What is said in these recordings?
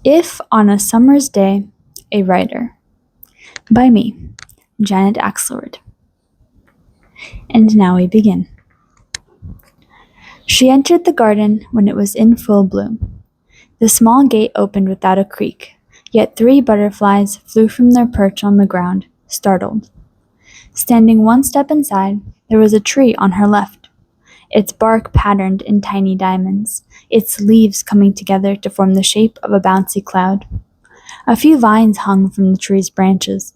If on a Summer's Day, a Writer, by me, Janet Axelrod. And now we begin. She entered the garden when it was in full bloom. The small gate opened without a creak, yet 3 butterflies flew from their perch on the ground, startled. Standing one step inside, there was a tree on her left, its bark patterned in tiny diamonds, its leaves coming together to form the shape of a bouncy cloud. A few vines hung from the tree's branches.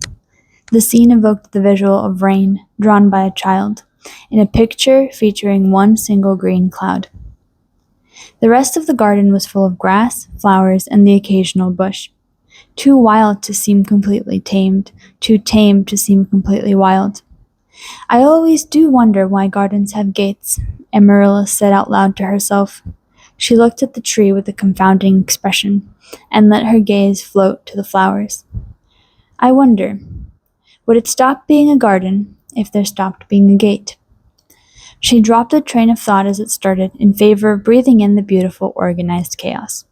The scene evoked the visual of rain, drawn by a child, in a picture featuring one single green cloud. The rest of the garden was full of grass, flowers, and the occasional bush. Too wild to seem completely tamed, too tame to seem completely wild. I always do wonder why gardens have gates, Amaryllis said out loud to herself. She looked at the tree with a confounding expression, and let her gaze float to the flowers. I wonder, would it stop being a garden if there stopped being a gate? She dropped the train of thought as it started in favor of breathing in the beautiful, organized chaos.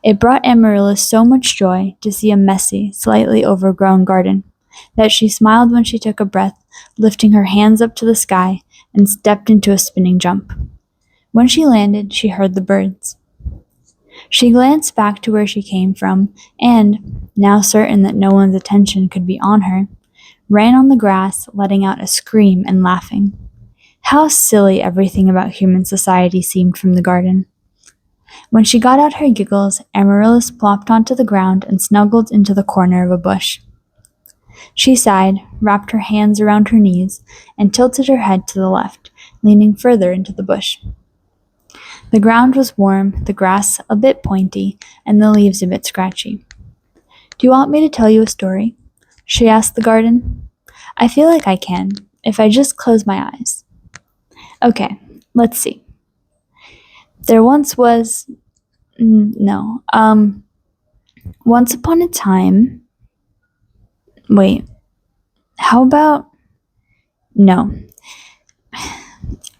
It brought Amaryllis so much joy to see a messy, slightly overgrown garden, that she smiled when she took a breath, lifting her hands up to the sky and stepped into a spinning jump. When she landed, she heard the birds. She glanced back to where she came from and, now certain that no one's attention could be on her, ran on the grass, letting out a scream and laughing. How silly everything about human society seemed from the garden. When she got out her giggles, Amaryllis plopped onto the ground and snuggled into the corner of a bush. She sighed, wrapped her hands around her knees, and tilted her head to the left, leaning further into the bush. The ground was warm, the grass a bit pointy, and the leaves a bit scratchy. "Do you want me to tell you a story?" she asked the garden. "I feel like I can, if I just close my eyes." Okay, let's see. There once was... Once upon a time... Wait, how about... No.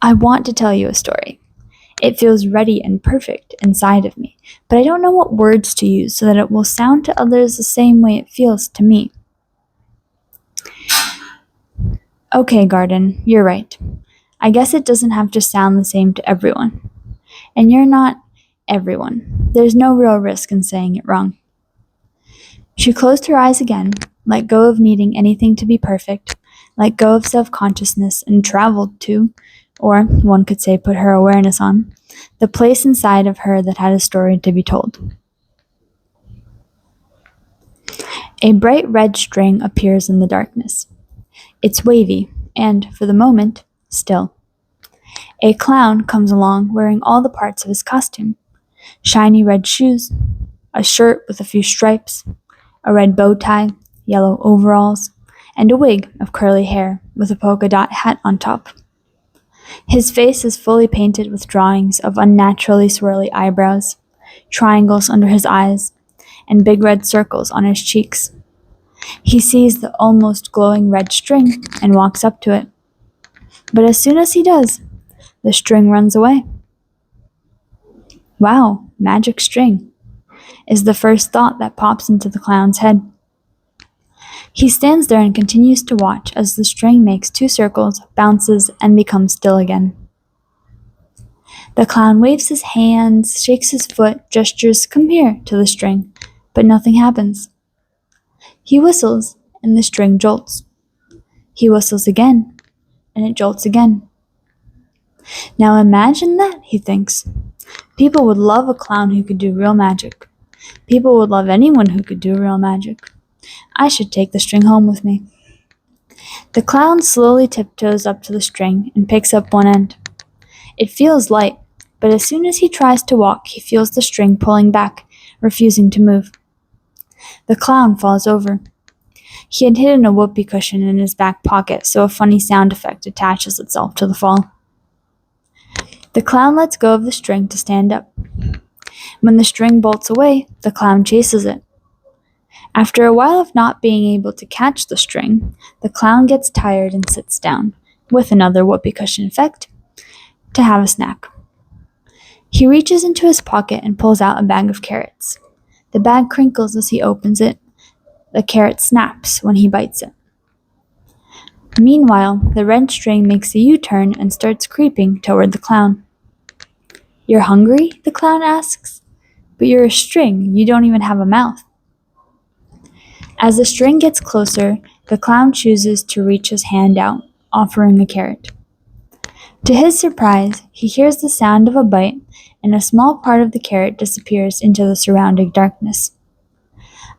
I want to tell you a story. It feels ready and perfect inside of me, but I don't know what words to use so that it will sound to others the same way it feels to me. Okay, garden, you're right. I guess it doesn't have to sound the same to everyone. And you're not everyone. There's no real risk in saying it wrong. She closed her eyes again, let go of needing anything to be perfect, let go of self-consciousness, and traveled to, or one could say put her awareness on, the place inside of her that had a story to be told. A bright red string appears in the darkness. It's wavy, and, for the moment, still. A clown comes along wearing all the parts of his costume. Shiny red shoes, a shirt with a few stripes, a red bow tie, yellow overalls, and a wig of curly hair with a polka dot hat on top. His face is fully painted with drawings of unnaturally swirly eyebrows, triangles under his eyes, and big red circles on his cheeks. He sees the almost glowing red string and walks up to it. But as soon as he does, the string runs away. Wow, magic string, is the first thought that pops into the clown's head. He stands there and continues to watch as the string makes 2 circles, bounces, and becomes still again. The clown waves his hands, shakes his foot, gestures, "Come here," to the string, but nothing happens. He whistles, and the string jolts. He whistles again, and it jolts again. Now imagine that, he thinks. People would love a clown who could do real magic. People would love anyone who could do real magic. I should take the string home with me. The clown slowly tiptoes up to the string and picks up one end. It feels light, but as soon as he tries to walk, he feels the string pulling back, refusing to move. The clown falls over. He had hidden a whoopee cushion in his back pocket, so a funny sound effect attaches itself to the fall. The clown lets go of the string to stand up. When the string bolts away, the clown chases it. After a while of not being able to catch the string, the clown gets tired and sits down, with another whoopee cushion effect, to have a snack. He reaches into his pocket and pulls out a bag of carrots. The bag crinkles as he opens it. The carrot snaps when he bites it. Meanwhile, the red string makes a U-turn and starts creeping toward the clown. "You're hungry?" the clown asks. "But you're a string, you don't even have a mouth." As the string gets closer, the clown chooses to reach his hand out, offering a carrot. To his surprise, he hears the sound of a bite, and a small part of the carrot disappears into the surrounding darkness.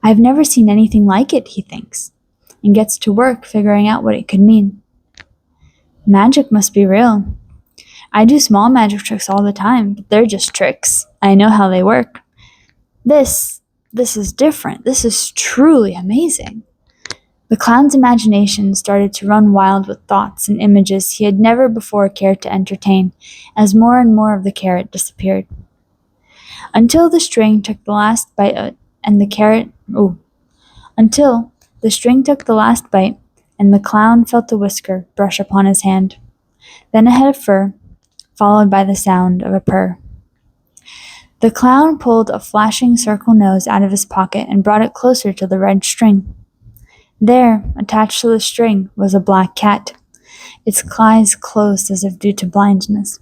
"I've never seen anything like it," he thinks, and gets to work figuring out what it could mean. "Magic must be real. I do small magic tricks all the time, but they're just tricks. I know how they work. This is different. This is truly amazing." The clown's imagination started to run wild with thoughts and images he had never before cared to entertain, as more and more of the carrot disappeared. Until the string took the last bite and the clown felt a whisker brush upon his hand, then a head of fur, followed by the sound of a purr. The clown pulled a flashing circle nose out of his pocket and brought it closer to the red string. There, attached to the string, was a black cat, its eyes closed as if due to blindness.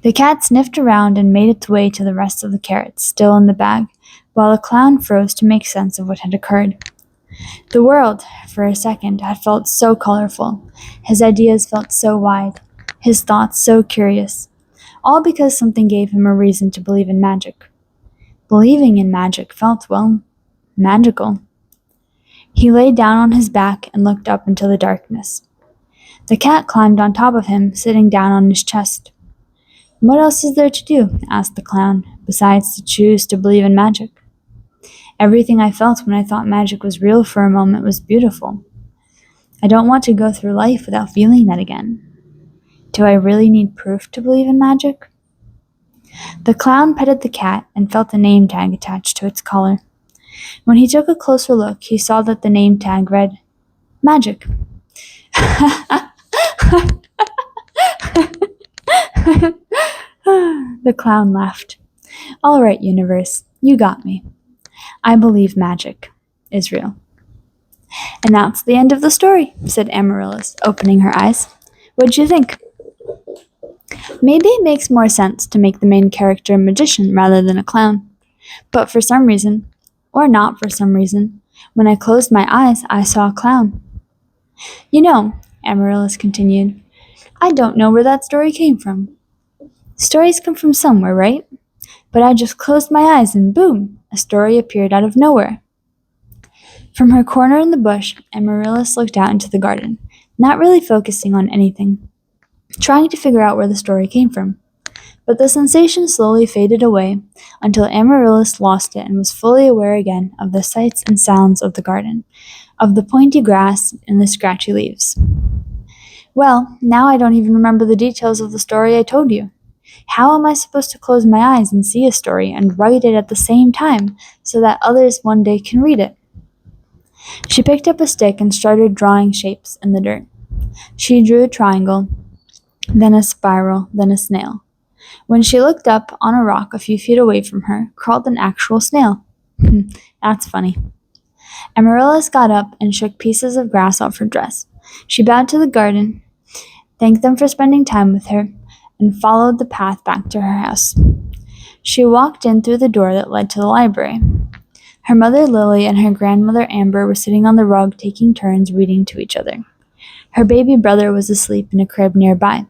The cat sniffed around and made its way to the rest of the carrots, still in the bag, while the clown froze to make sense of what had occurred. The world, for a second, had felt so colorful. His ideas felt so wide, his thoughts so curious, all because something gave him a reason to believe in magic. Believing in magic felt, well, magical. He lay down on his back and looked up into the darkness. The cat climbed on top of him, sitting down on his chest. "What else is there to do?" asked the clown, "besides to choose to believe in magic? Everything I felt when I thought magic was real for a moment was beautiful. I don't want to go through life without feeling that again. Do I really need proof to believe in magic?" The clown petted the cat and felt a name tag attached to its collar. When he took a closer look, he saw that the name tag read, "Magic." The clown laughed. "All right, universe, you got me. I believe magic is real." "And that's the end of the story," said Amaryllis, opening her eyes. "What'd you think?" Maybe it makes more sense to make the main character a magician rather than a clown. But for some reason, or not for some reason, when I closed my eyes, I saw a clown. "You know," Amaryllis continued, "I don't know where that story came from. Stories come from somewhere, right? But I just closed my eyes and boom, a story appeared out of nowhere." From her corner in the bush, Amaryllis looked out into the garden, not really focusing on anything, trying to figure out where the story came from. But the sensation slowly faded away until Amaryllis lost it and was fully aware again of the sights and sounds of the garden, of the pointy grass and the scratchy leaves. "Well, now I don't even remember the details of the story I told you. How am I supposed to close my eyes and see a story and write it at the same time so that others one day can read it?" She picked up a stick and started drawing shapes in the dirt. She drew a triangle, then a spiral, then a snail. When she looked up, on a rock a few feet away from her crawled an actual snail. That's funny. Amaryllis got up and shook pieces of grass off her dress. She bowed to the garden, thanked them for spending time with her, and followed the path back to her house. She walked in through the door that led to the library. Her mother Lily and her grandmother Amber were sitting on the rug taking turns reading to each other. Her baby brother was asleep in a crib nearby,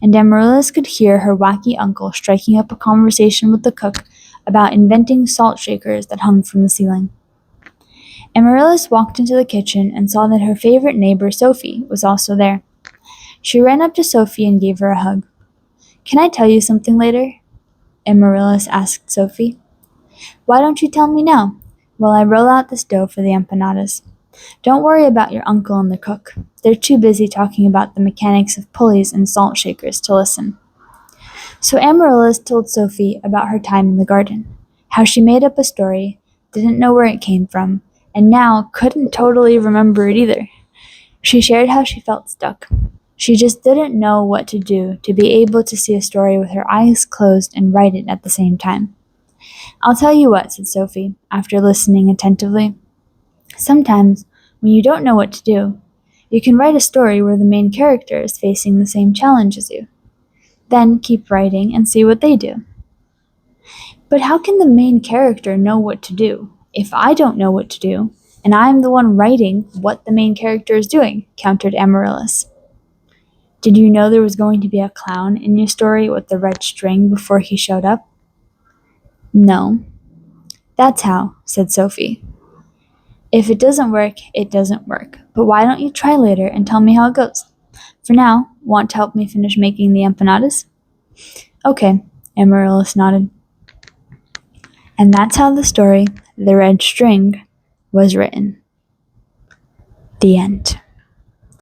and Amaryllis could hear her wacky uncle striking up a conversation with the cook about inventing salt shakers that hung from the ceiling. Amaryllis walked into the kitchen and saw that her favorite neighbor, Sophie, was also there. She ran up to Sophie and gave her a hug. "Can I tell you something later?" Amaryllis asked Sophie. "Why don't you tell me now, while I roll out this dough for the empanadas? Don't worry about your uncle and the cook. They're too busy talking about the mechanics of pulleys and salt shakers to listen." So Amaryllis told Sophie about her time in the garden, how she made up a story, didn't know where it came from, and now couldn't totally remember it either. She shared how she felt stuck. She just didn't know what to do to be able to see a story with her eyes closed and write it at the same time. I'll tell you what, said Sophie, after listening attentively. Sometimes, when you don't know what to do, you can write a story where the main character is facing the same challenge as you. Then keep writing and see what they do. But how can the main character know what to do if I don't know what to do, and I'm the one writing what the main character is doing? Countered Amaryllis. Did you know there was going to be a clown in your story with the red string before he showed up? No. That's how, said Sophie. If it doesn't work, it doesn't work. But why don't you try later and tell me how it goes? For now, want to help me finish making the empanadas? Okay, Amaryllis nodded. And that's how the story, The Red String, was written. The end.